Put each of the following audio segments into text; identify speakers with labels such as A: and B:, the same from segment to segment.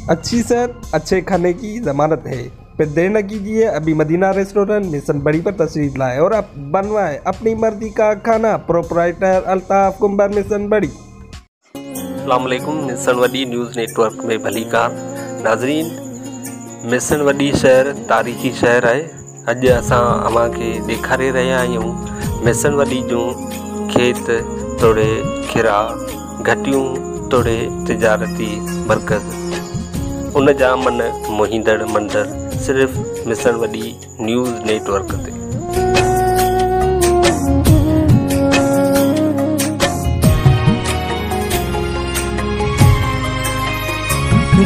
A: अच्छी सेहत अच्छे खाने की ज़मानत है। फिर देर न कीजिए, अभी मदीना रेस्टोरेंट मिशन बड़ी पर तशरीफ लाए और आप बनवाएं अपनी मर्जी का खाना। प्रोपराइटर अल्ताफ कुंबर, मिशन बड़ी।
B: अस्सलाम वालेकुम। मिशन वडी न्यूज़ नेटवर्क में भली कार नाज़रीन। मिशन वडी शहर तारीख़ी शहर है। अॼु असां अव्हां खे ॾेखारे रहिया आहियूं मिशन वडी जूं खेत तोड़े खिरा घटियूं तोड़े तिजारती मरकज़। उन जा मन मोहींदड़ मंदर सिर्फ़ मिशन वडी न्यूज़ नेटवर्क ते।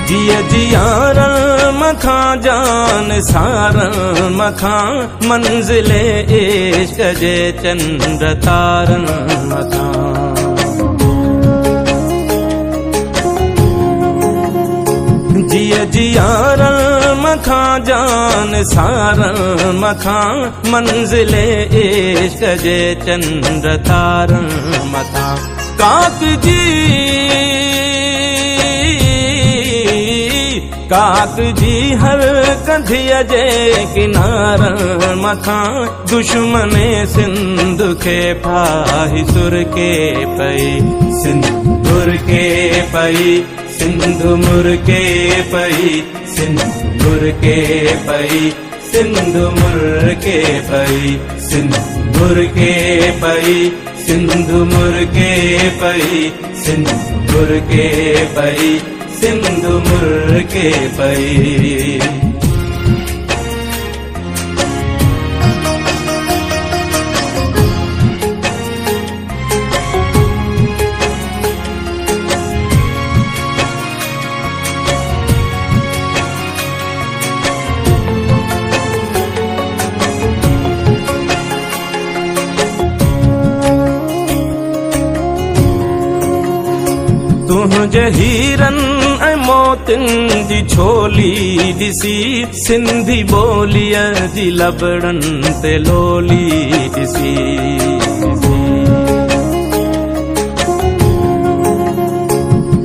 C: जिया जियारन मखां जान सारन मखां मंजिले इश्क जे चंद्र तारन मखां। जिया जियारन मखां जान सारन मखां मंजिले इश्क जे चंद्र तारन मखां। काक जी हर कंधिया जे किनारन मखां दुश्मन सिंध खे फाही सुर के पई सिंधुर के पई सिंधु मुर के पई सिंधुर के पई सिंधु मुर के पई सिंधुर के पई सिंधु मुर के पई सिंधुर के पई सिंधु मुर के पई। तुझे हीरन ऐं मोतिन जी छोली ॾिसी सिंधी ॿोलीअ जी लबड़न ते लोली ॾिसी।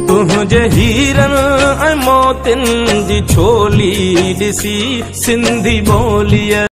C: तुझे हीरन ऐं मोतिन जी छोली ॾिसी सिंधी ॿोलीअ